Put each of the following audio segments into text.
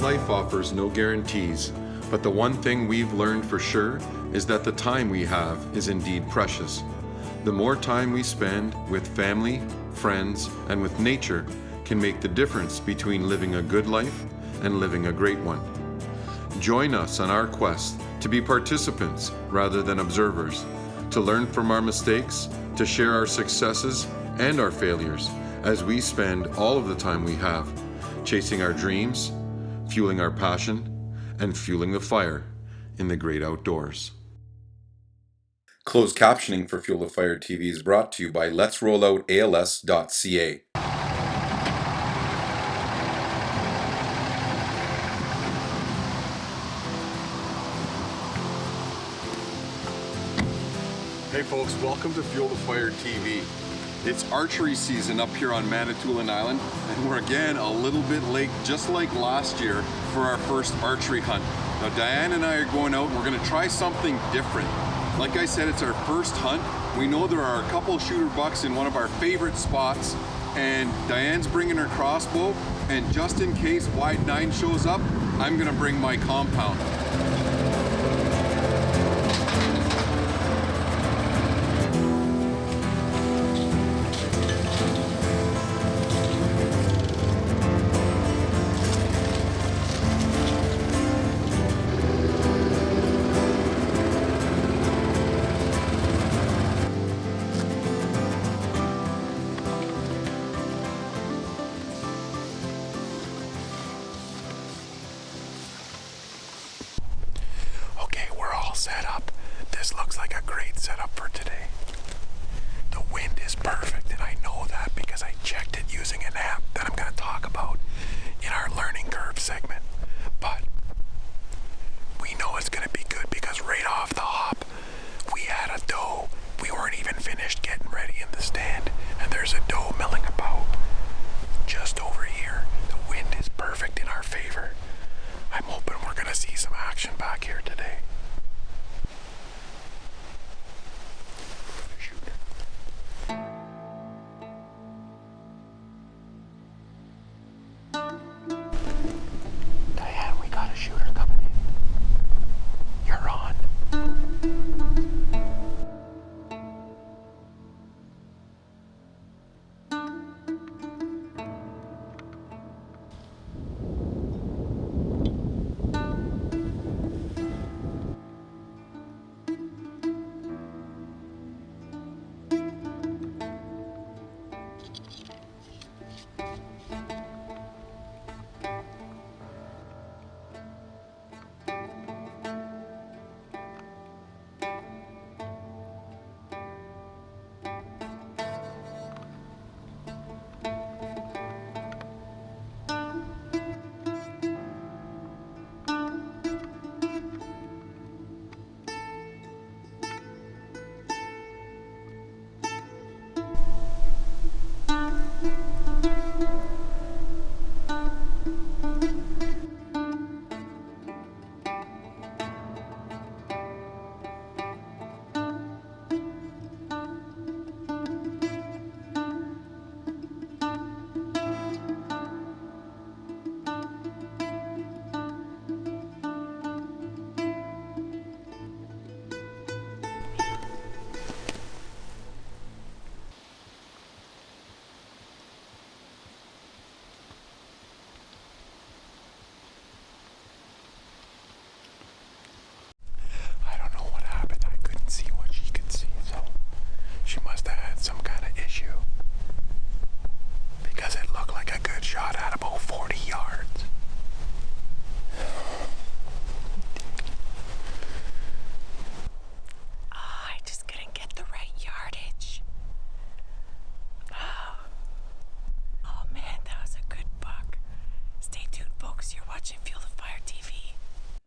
life offers no guarantees, but the one thing we've learned for sure is that the time we have is indeed precious. The more time we spend with family, friends, and with nature can make the difference between living a good life and living a great one. Join us on our quest to be participants rather than observers, to learn from our mistakes, to share our successes and our failures as we spend all of the time we have chasing our dreams, fueling our passion, and fueling the fire in the great outdoors. Closed captioning for Fuel the Fire TV is brought to you by letsrolloutals.ca. Hey folks, welcome to Fuel the Fire TV. It's archery season up here on Manitoulin Island, and we're again a little bit late, just like last year, for our first archery hunt. Now Diane and I are going out and we're going to try something different. Like I said, it's our first hunt. We know there are a couple shooter bucks in one of our favorite spots, and Diane's bringing her crossbow, and just in case Wide 9 shows up, I'm going to bring my compound. Set up. This looks like a great setup for today. The wind is perfect, and I know that because I checked it using an app that I'm going to talk about in our learning curve segment. But we know it's going to be good because right off the hop, we had a doe. We weren't even finished getting ready in the stand, and there's a doe milling about just over here. The wind is perfect in our favor. I'm hoping we're going to see some action back here today. Diane, we got a shooter coming in. You're on.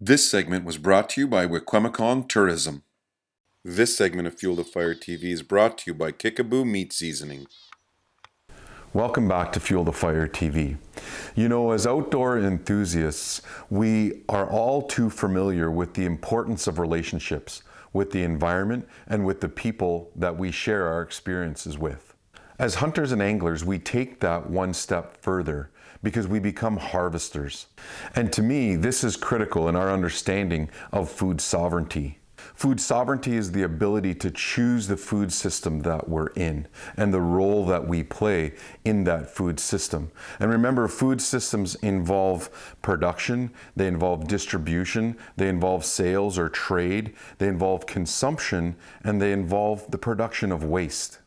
This segment was brought to you by Wikwemekong Tourism. This segment of Fuel the Fire TV is brought to you by Kickaboo Meat Seasoning. Welcome back to Fuel the Fire TV. You know, as outdoor enthusiasts, we are all too familiar with the importance of relationships with the environment and with the people that we share our experiences with. As hunters and anglers, we take that one step further because we become harvesters. And to me, this is critical in our understanding of food sovereignty. Food sovereignty is the ability to choose the food system that we're in and the role that we play in that food system. And remember, food systems involve production, they involve distribution, they involve sales or trade, they involve consumption, and they involve the production of waste.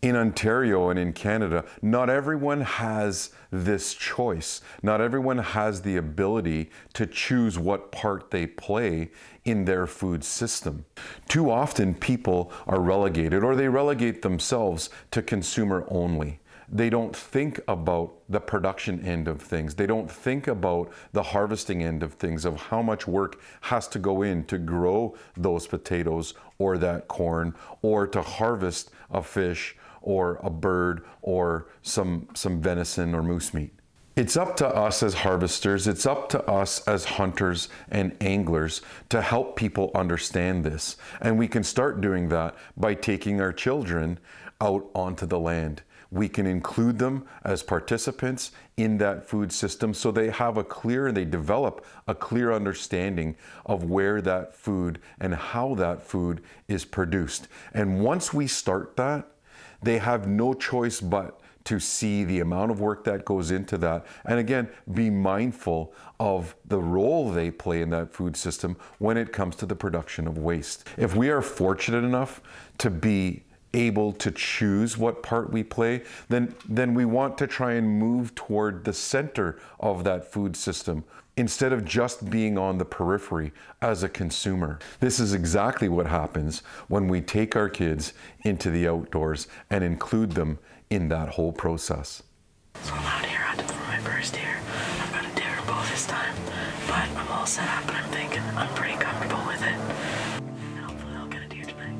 In Ontario and in Canada, not everyone has this choice. Not everyone has the ability to choose what part they play in their food system. Too often people are relegated, or they relegate themselves to consumer only. They don't think about the production end of things. They don't think about the harvesting end of things, of how much work has to go in to grow those potatoes or that corn, or to harvest a fish or a bird or some venison or moose meat. It's up to us as harvesters, it's up to us as hunters and anglers to help people understand this. And we can start doing that by taking our children out onto the land. We can include them as participants in that food system so they develop a clear understanding of where that food and how that food is produced. And once we start that, they have no choice but to see the amount of work that goes into that. And again, be mindful of the role they play in that food system when it comes to the production of waste. If we are fortunate enough to be able to choose what part we play, then we want to try and move toward the center of that food system instead of just being on the periphery as a consumer. This is exactly what happens when we take our kids into the outdoors and include them in that whole process. So I'm out here hunting for my first deer. I've got a deer bow this time, but I'm all set up and I'm thinking I'm pretty comfortable with it. And hopefully I'll get a deer tonight.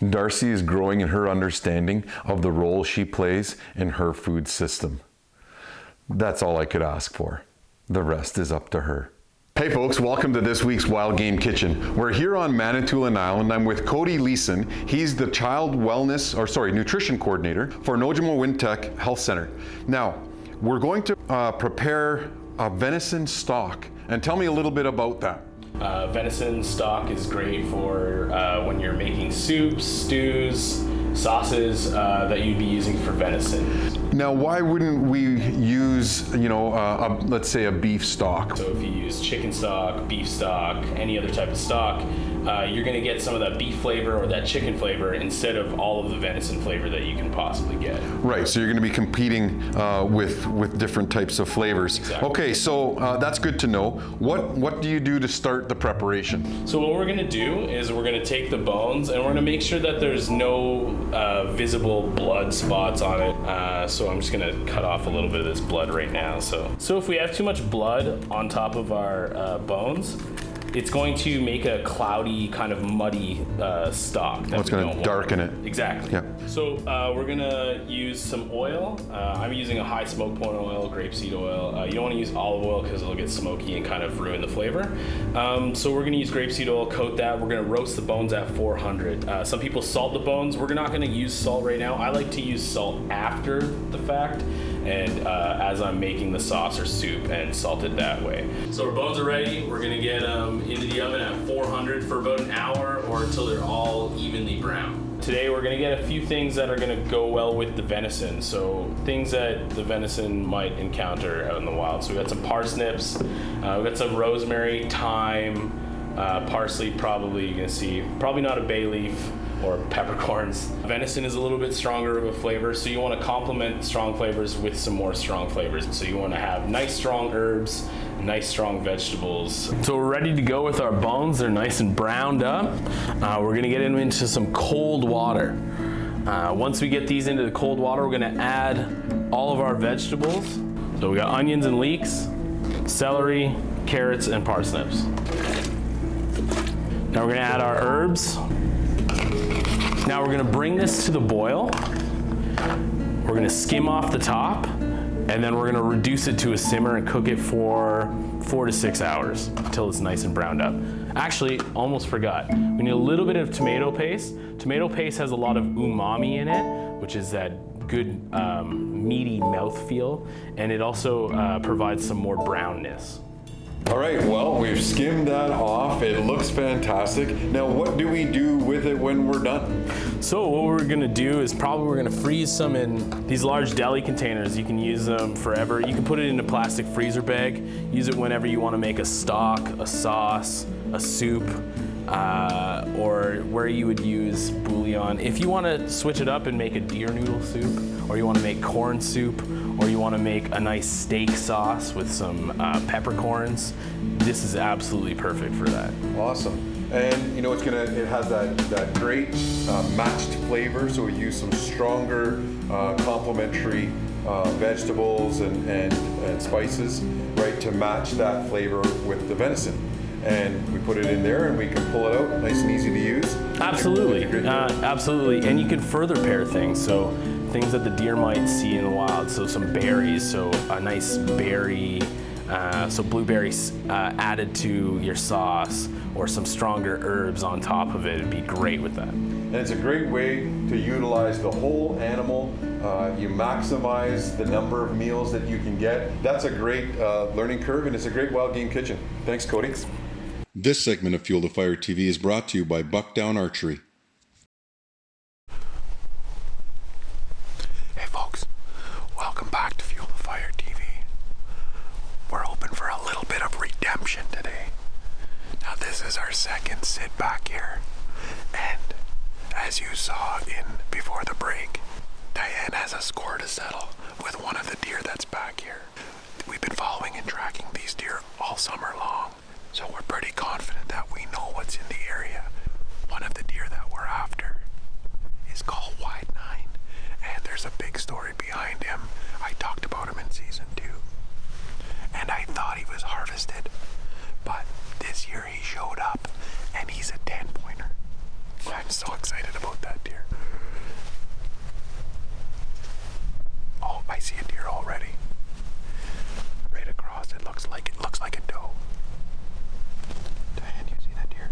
Darcy is growing in her understanding of the role she plays in her food system. That's all I could ask for. The rest is up to her. Hey folks, welcome to this week's Wild Game Kitchen. We're here on Manitoulin Island. I'm with Cody Leeson. He's the nutrition coordinator for Nojimo Wintec Health Center. Now, we're going to prepare a venison stock, and tell me a little bit about that. Venison stock is great for when you're making soups, stews, sauces that you'd be using for venison. Now, why wouldn't we use, let's say a beef stock? So if you use chicken stock, beef stock, any other type of stock, you're going to get some of that beef flavor or that chicken flavor instead of all of the venison flavor that you can possibly get. Right, so you're going to be competing with different types of flavors. Exactly. Okay, so that's good to know. What do you do to start the preparation? So what we're going to do is we're going to take the bones and we're going to make sure that there's no visible blood spots on it. So I'm just going to cut off a little bit of this blood right now. So if we have too much blood on top of our bones, it's going to make a cloudy, kind of muddy stock. It's going to darken it. Exactly. Yeah. So we're going to use some oil. I'm using a high smoke point oil, grapeseed oil. You don't want to use olive oil because it'll get smoky and kind of ruin the flavor. So we're going to use grapeseed oil, coat that. We're going to roast the bones at 400. Some people salt the bones. We're not going to use salt right now. I like to use salt after the fact and as I'm making the sauce or soup and salt it that way. So our bones are ready. We're going to get them into the oven at 400 for about an hour or until they're all evenly brown. Today we're going to get a few things that are going to go well with the venison. So things that the venison might encounter out in the wild. So we got some parsnips, we got some rosemary, thyme, Parsley, probably you're gonna see, probably not a bay leaf or peppercorns. Venison is a little bit stronger of a flavor, so you want to complement strong flavors with some more strong flavors. So you want to have nice strong herbs, nice strong vegetables. So we're ready to go with our bones. They're nice and browned up. We're gonna get them into some cold water. Once we get these into the cold water, we're gonna add all of our vegetables. So we got onions and leeks, celery, carrots, and parsnips. Now we're gonna add our herbs. Now we're gonna bring this to the boil. We're gonna skim off the top, and then we're gonna reduce it to a simmer and cook it for 4 to 6 hours until it's nice and browned up. Actually, almost forgot. We need a little bit of tomato paste. Tomato paste has a lot of umami in it, which is that good meaty mouthfeel, and it also provides some more brownness. All right, well, we've skimmed that off. It looks fantastic. Now, what do we do with it when we're done? So what we're gonna do is probably we're gonna freeze some in these large deli containers. You can use them forever. You can put it in a plastic freezer bag. Use it whenever you wanna make a stock, a sauce, a soup, or where you would use bouillon. If you wanna switch it up and make a deer noodle soup, or you wanna make corn soup, or you wanna make a nice steak sauce with some peppercorns, this is absolutely perfect for that. Awesome. And you know, it has that great matched flavor, so we use some stronger complementary vegetables and spices, right, to match that flavor with the venison. And we put it in there and we can pull it out, nice and easy to use. Absolutely, absolutely. And you can further pair things, so things that the deer might see in the wild. So some berries, so a nice berry, so blueberries added to your sauce, or some stronger herbs on top of it. It'd be great with that. And it's a great way to utilize the whole animal. You maximize the number of meals that you can get. That's a great learning curve, and it's a great wild game kitchen. Thanks, Cody. This segment of Fuel the Fire TV is brought to you by Buckdown Archery. Hey folks, welcome back to Fuel the Fire TV. We're hoping for a little bit of redemption today. Now this is our second sit back here, and as you saw in before the break, Diane has a score to settle with one of the deer that's back here. We've been following and tracking these deer all summer long, so we're pretty confident that we know what's in the area. One of the deer that we're after is called Wide 9, and there's a big story behind him. I talked about him in season 2, and I thought he was harvested, but this year he showed up, and he's a 10-pointer. I'm so excited about that deer. Oh, I see a deer already. Right across, it looks like a doe. Diane, you see that deer?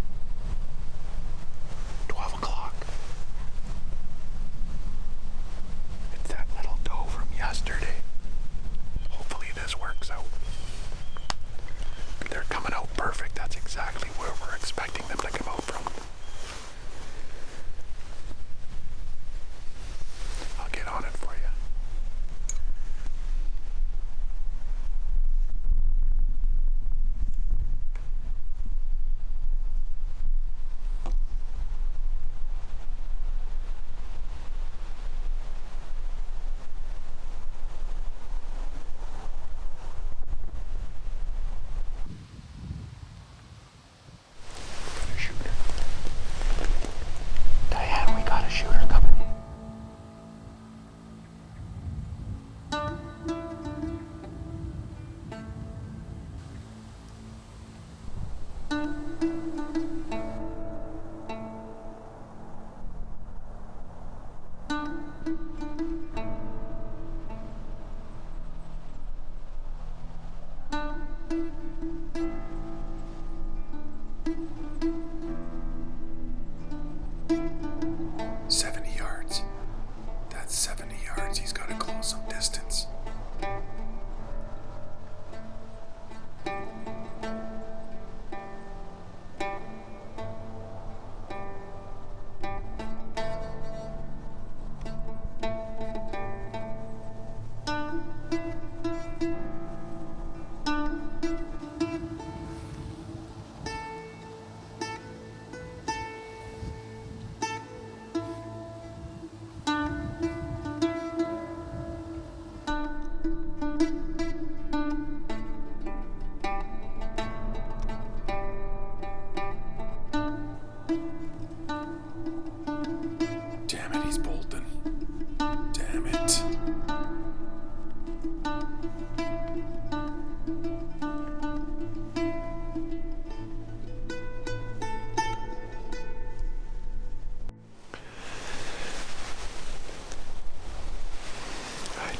I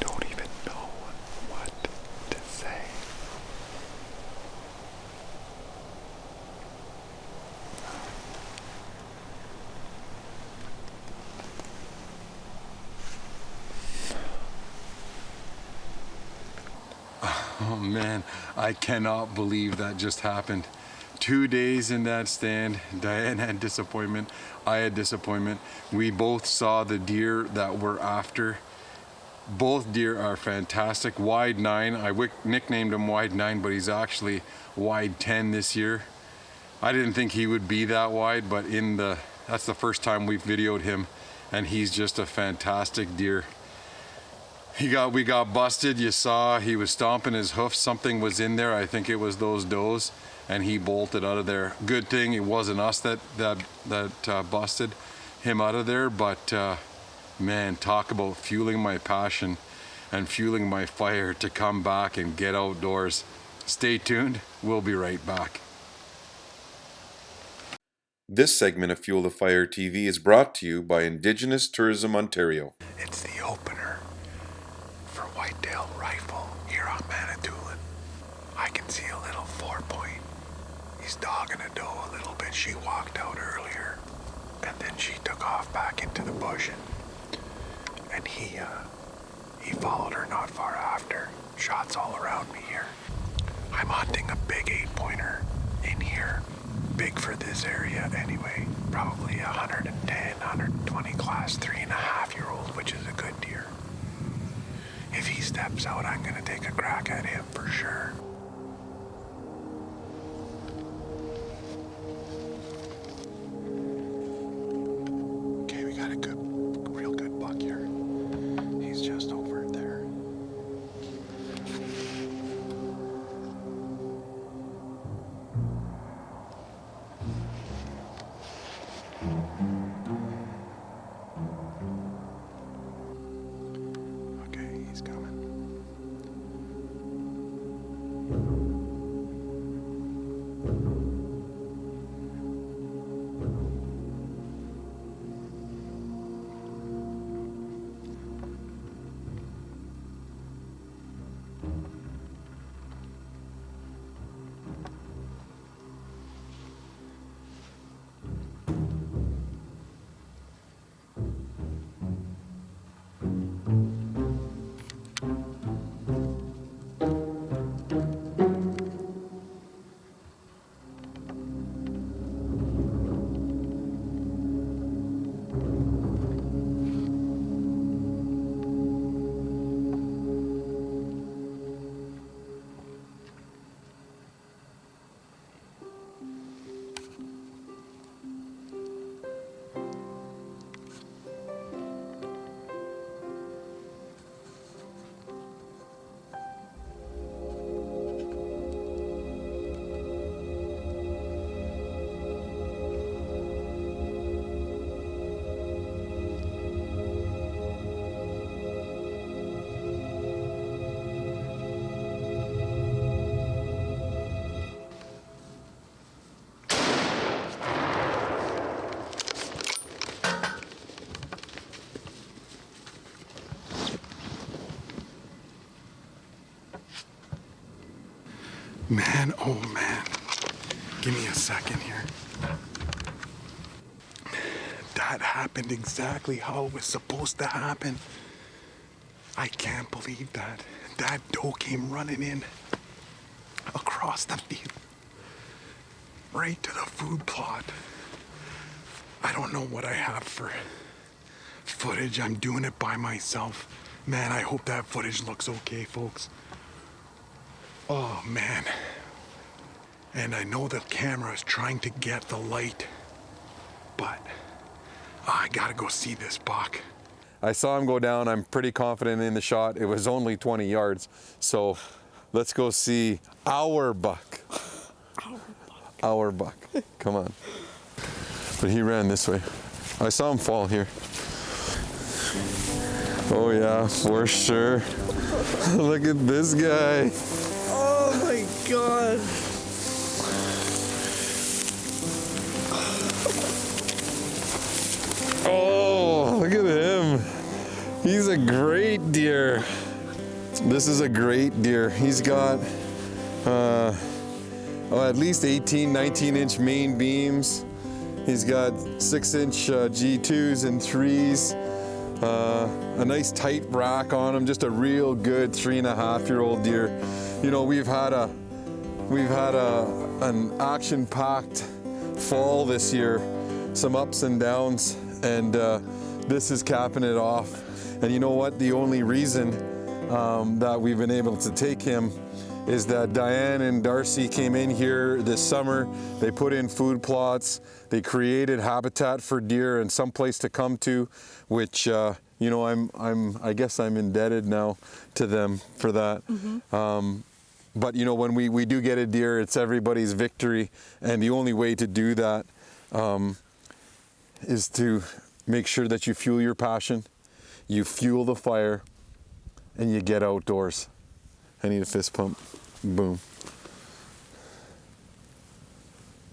don't even know what to say. Oh man, I cannot believe that just happened. 2 days in that stand, Diane had disappointment, I had disappointment. We both saw the deer that we're after. Both deer are fantastic. Wide 9, I nicknamed him Wide 9, but he's actually Wide 10 this year. I didn't think he would be that wide, but that's the first time we've videoed him, and he's just a fantastic deer. We got busted. You saw he was stomping his hoofs. Something was in there. I think it was those does, and he bolted out of there. Good thing it wasn't us that busted him out of there. But man, talk about fueling my passion and fueling my fire to come back and get outdoors. Stay tuned. We'll be right back. This segment of Fuel the Fire TV is brought to you by Indigenous Tourism Ontario. It's the opener for Whitetail rifle here on Manitoulin. I can see a little 4-point. He's dogging a doe a little bit. She walked out earlier, and then she took off back into the bush, and he followed her not far after. Shots all around me here. I'm hunting a big 8-pointer in here. Big for this area anyway. Probably 110, 120 class 3.5-year-old, which is a good deer. If he steps out, I'm gonna take a crack at him for sure. Okay, we got a real good buck here. He's just over there. Okay, he's coming. Man, oh man. Give me a second here. That happened exactly how it was supposed to happen. I can't believe that. That doe came running in across the field, right to the food plot. I don't know what I have for footage. I'm doing it by myself. Man, I hope that footage looks okay, folks. Oh man. And I know the camera is trying to get the light, but I gotta go see this buck. I saw him go down. I'm pretty confident in the shot. It was only 20 yards. So let's go see our buck. Our buck. Come on. But he ran this way. I saw him fall here. Oh yeah, for sure. Look at this guy. Oh my god. Oh, look at him. He's a great deer. This is a great deer. He's got at least 18, 19-inch main beams. He's got 6-inch G2s and 3s. A nice tight rack on him, just a real good 3.5-year-old deer. You know, we've had an action-packed fall this year, some ups and downs, and this is capping it off. And you know what? The only reason that we've been able to take him is that Diane and Darcy came in here this summer. They put in food plots. They created habitat for deer and some place to come to, which you know, I guess I'm indebted now to them for that. But you know, when we do get a deer, it's everybody's victory, and the only way to do that is to make sure that you fuel your passion, you fuel the fire, and you get outdoors. I need a fist pump. Boom.